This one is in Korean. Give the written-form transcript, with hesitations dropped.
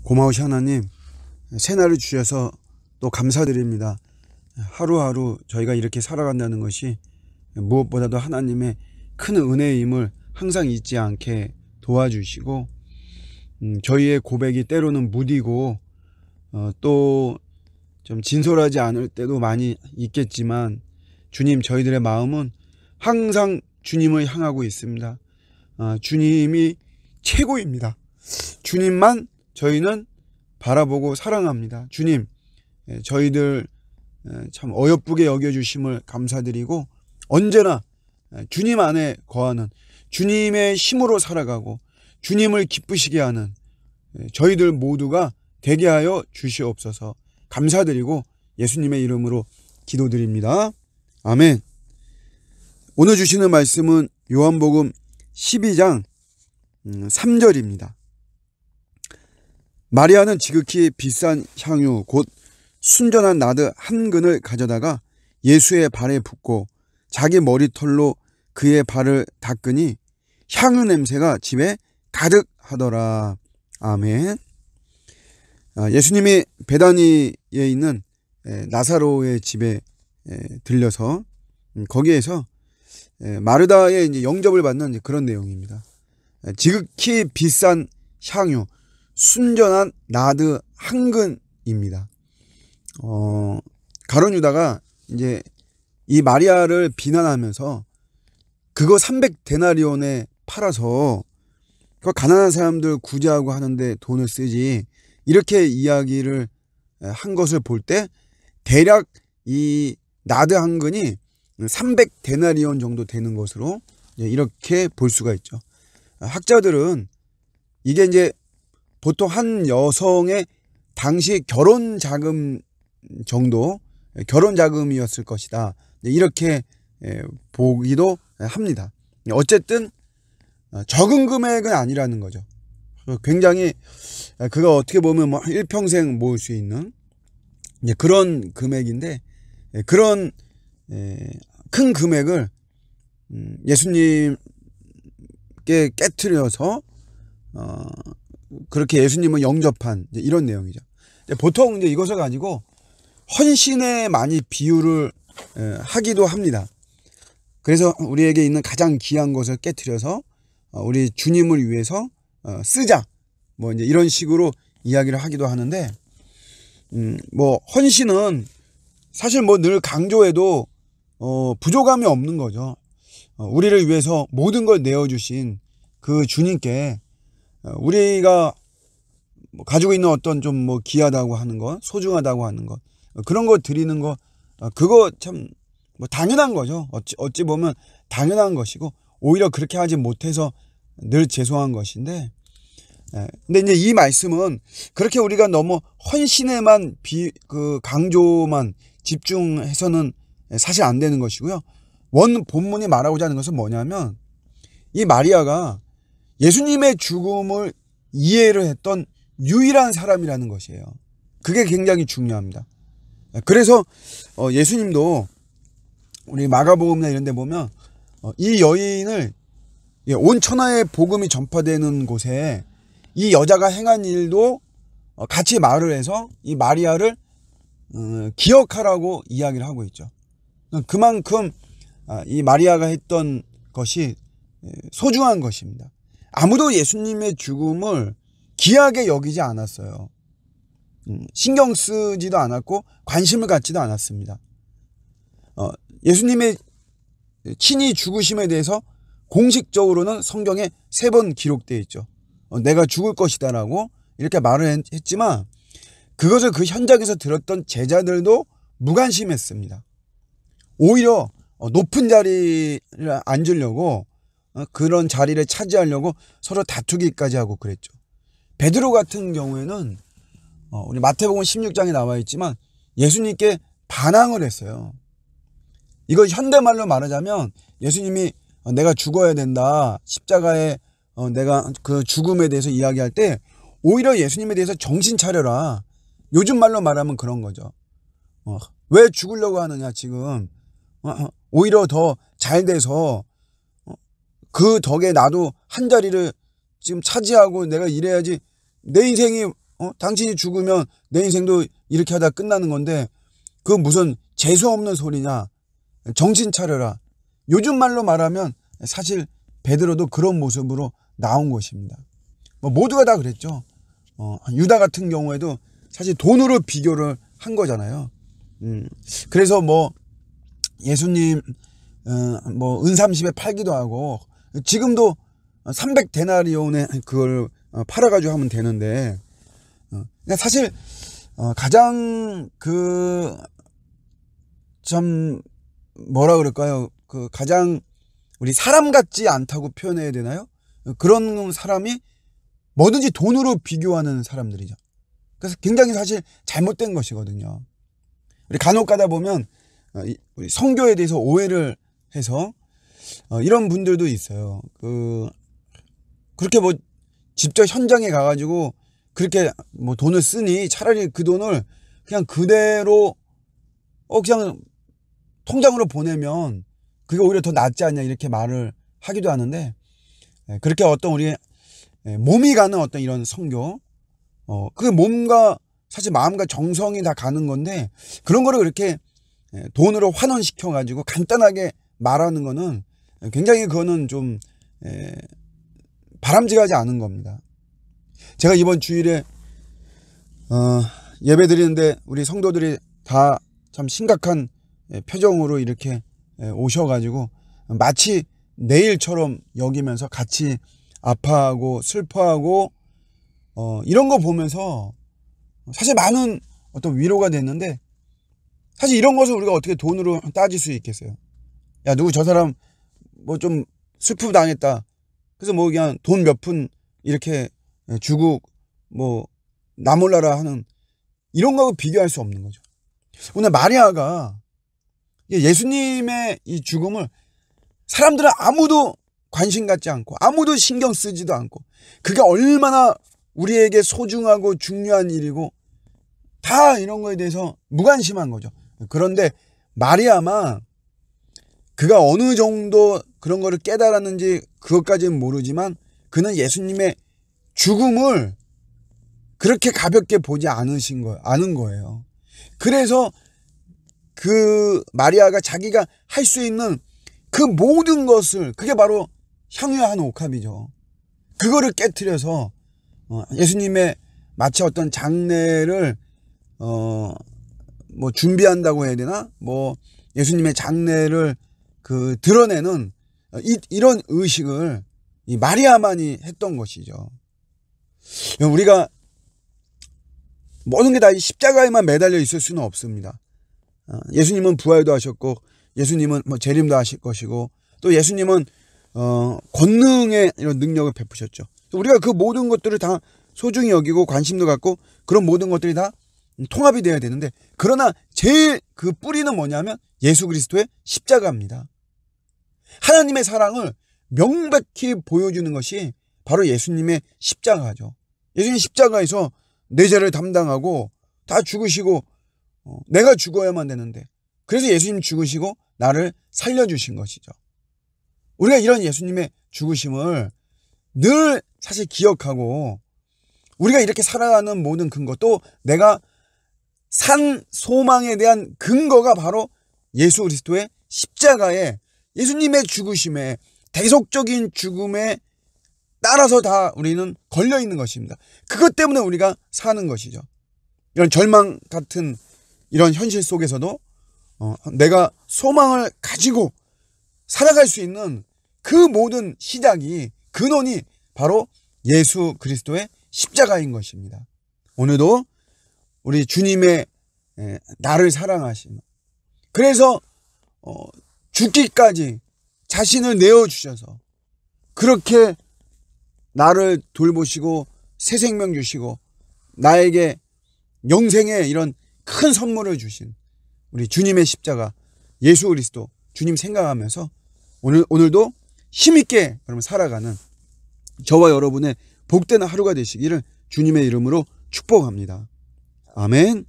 고마우신 하나님, 새날을 주셔서 또 감사드립니다. 하루하루 저희가 이렇게 살아간다는 것이 무엇보다도 하나님의 큰 은혜임을 항상 잊지 않게 도와주시고, 저희의 고백이 때로는 무디고 또 좀 진솔하지 않을 때도 많이 있겠지만, 주님, 저희들의 마음은 항상 주님을 향하고 있습니다. 주님이 최고입니다. 주님만 저희는 바라보고 사랑합니다. 주님, 저희들 참 어여쁘게 여겨주심을 감사드리고, 언제나 주님 안에 거하는, 주님의 힘으로 살아가고 주님을 기쁘시게 하는 저희들 모두가 되게 하여 주시옵소서. 감사드리고 예수님의 이름으로 기도드립니다. 아멘. 오늘 주시는 말씀은 요한복음 12장 3절입니다. 마리아는 지극히 비싼 향유 곧 순전한 나드 한 근을 가져다가 예수의 발에 붓고 자기 머리털로 그의 발을 닦으니 향유 냄새가 집에 가득하더라. 아멘. 예수님이 베다니에 있는 나사로의 집에 들려서 거기에서 마르다의 이제 영접을 받는 그런 내용입니다. 지극히 비싼 향유, 순전한 나드 한 근입니다. 가룟 유다가 이제 이 마리아를 비난하면서 그거 300데나리온에 팔아서 그 가난한 사람들 구제하고 하는데 돈을 쓰지, 이렇게 이야기를 한 것을 볼 때 대략 이 나드 한 근이 300데나리온 정도 되는 것으로 이렇게 볼 수가 있죠. 학자들은 이게 이제 보통 한 여성의 당시 결혼 자금 정도, 결혼 자금이었을 것이다, 이렇게 보기도 합니다. 어쨌든 적은 금액은 아니라는 거죠. 굉장히 그가 어떻게 보면 뭐 일평생 모을 수 있는 그런 금액인데, 그런 큰 금액을 예수님께 깨트려서 그렇게 예수님을 영접한 이런 내용이죠. 보통 이제 이것을 가지고 헌신에 많이 비유를 하기도 합니다. 그래서 우리에게 있는 가장 귀한 것을 깨트려서 우리 주님을 위해서 쓰자, 뭐 이제 이런 식으로 이야기를 하기도 하는데, 뭐 헌신은 사실 뭐 늘 강조해도 부족함이 없는 거죠. 우리를 위해서 모든 걸 내어주신 그 주님께 우리가 가지고 있는 어떤 좀 뭐 귀하다고 하는 것, 소중하다고 하는 것, 그런 거 드리는 거, 그거 참 뭐 당연한 거죠. 어찌 보면 당연한 것이고, 오히려 그렇게 하지 못해서 늘 죄송한 것인데, 근데 이제 이 말씀은 그렇게 우리가 너무 헌신에만 강조만 집중해서는 사실 안 되는 것이고요. 원 본문이 말하고자 하는 것은 뭐냐면, 이 마리아가 예수님의 죽음을 이해를 했던 유일한 사람이라는 것이에요. 그게 굉장히 중요합니다. 그래서 예수님도 우리 마가복음이나 이런 데 보면 이 여인을, 온 천하에 복음이 전파되는 곳에 이 여자가 행한 일도 같이 말을 해서 이 마리아를 기억하라고 이야기를 하고 있죠. 그만큼 이 마리아가 했던 것이 소중한 것입니다. 아무도 예수님의 죽음을 귀하게 여기지 않았어요. 신경 쓰지도 않았고 관심을 갖지도 않았습니다. 예수님의 친히 죽으심에 대해서 공식적으로는 성경에 3번 기록되어 있죠. 내가 죽을 것이다 라고 이렇게 말을 했지만, 그것을 그 현장에서 들었던 제자들도 무관심했습니다. 오히려 높은 자리를 앉으려고, 그런 자리를 차지하려고 서로 다투기까지 하고 그랬죠. 베드로 같은 경우에는 우리 마태복음 16장에 나와 있지만 예수님께 반항을 했어요. 이거 현대말로 말하자면 예수님이 내가 죽어야 된다, 십자가에 내가 그 죽음에 대해서 이야기할 때 오히려 예수님에 대해서 정신 차려라, 요즘 말로 말하면 그런 거죠. 왜 죽으려고 하느냐, 지금 오히려 더 잘 돼서 그 덕에 나도 한 자리를 지금 차지하고 내가 이래야지 내 인생이 당신이 죽으면 내 인생도 이렇게 하다 끝나는 건데 그건 무슨 재수 없는 소리냐. 정신 차려라. 요즘 말로 말하면 사실 베드로도 그런 모습으로 나온 것입니다. 뭐 모두가 다 그랬죠. 유다 같은 경우에도 사실 돈으로 비교를 한 거잖아요. 그래서 뭐 예수님 뭐 은삼십에 팔기도 하고 지금도 300데나리온에 그걸 팔아가지고 하면 되는데 사실 가장 참 뭐라 그럴까요? 가장 우리 사람 같지 않다고 표현해야 되나요? 그런 사람이 뭐든지 돈으로 비교하는 사람들이죠. 그래서 굉장히 사실 잘못된 것이거든요. 우리 간혹 가다 보면 우리 성교에 대해서 오해를 해서 이런 분들도 있어요. 그렇게 뭐 직접 현장에 가가지고 그렇게 뭐 돈을 쓰니 차라리 그 돈을 그냥 그대로 그냥 통장으로 보내면 그게 오히려 더 낫지 않냐 이렇게 말을 하기도 하는데 그렇게 어떤 우리 몸이 가는 어떤 이런 선교 그 몸과 사실 마음과 정성이 다 가는 건데 그런 거를 그렇게 돈으로 환원시켜 가지고 간단하게 말하는 거는 굉장히 그거는 좀 바람직하지 않은 겁니다. 제가 이번 주일에 예배 드리는데 우리 성도들이 다 참 심각한 표정으로 이렇게 오셔가지고 마치 내일처럼 여기면서 같이 아파하고 슬퍼하고 이런 거 보면서 사실 많은 어떤 위로가 됐는데 사실 이런 것을 우리가 어떻게 돈으로 따질 수 있겠어요. 야 누구 저 사람 뭐 좀 슬픔 당했다. 그래서 뭐 그냥 돈 몇 푼 이렇게 주고 뭐 나 몰라라 하는 이런 거하고 비교할 수 없는 거죠. 오늘 마리아가 예수님의 이 죽음을 사람들은 아무도 관심 갖지 않고 아무도 신경 쓰지도 않고 그게 얼마나 우리에게 소중하고 중요한 일이고 다 이런 거에 대해서 무관심한 거죠. 그런데 마리아만 그가 어느 정도 그런 거를 깨달았는지 그것까지는 모르지만 그는 예수님의 죽음을 그렇게 가볍게 보지 않은 거예요. 그래서 그 마리아가 자기가 할 수 있는 그 모든 것을 그게 바로 향유한 옥합이죠. 그거를 깨트려서 예수님의 마치 어떤 장례를 뭐 준비한다고 해야 되나? 뭐 예수님의 장례를 드러내는 이런 의식을 이 마리아만이 했던 것이죠. 우리가 모든 게 다 십자가에만 매달려 있을 수는 없습니다. 예수님은 부활도 하셨고 예수님은 뭐 재림도 하실 것이고 또 예수님은 권능의 이런 능력을 베푸셨죠. 우리가 그 모든 것들을 다 소중히 여기고 관심도 갖고 그런 모든 것들이 다 통합이 되어야 되는데 그러나 제일 그 뿌리는 뭐냐면 예수 그리스도의 십자가입니다. 하나님의 사랑을 명백히 보여주는 것이 바로 예수님의 십자가죠. 예수님 십자가에서 내 죄를 담당하고 다 죽으시고 내가 죽어야만 되는데 그래서 예수님 죽으시고 나를 살려주신 것이죠. 우리가 이런 예수님의 죽으심을 늘 사실 기억하고 우리가 이렇게 살아가는 모든 근거 또 내가 산 소망에 대한 근거가 바로 예수 그리스도의 십자가에 예수님의 죽으심에 대속적인 죽음에 따라서 다 우리는 걸려 있는 것입니다. 그것 때문에 우리가 사는 것이죠. 이런 절망 같은 이런 현실 속에서도 내가 소망을 가지고 살아갈 수 있는 그 모든 시작이 근원이 바로 예수 그리스도의 십자가인 것입니다. 오늘도 우리 주님의 나를 사랑하시는 그래서 죽기까지 자신을 내어주셔서 그렇게 나를 돌보시고 새 생명 주시고 나에게 영생의 이런 큰 선물을 주신 우리 주님의 십자가 예수 그리스도 주님 생각하면서 오늘도 힘있게 여러분 살아가는 저와 여러분의 복된 하루가 되시기를 주님의 이름으로 축복합니다. 아멘.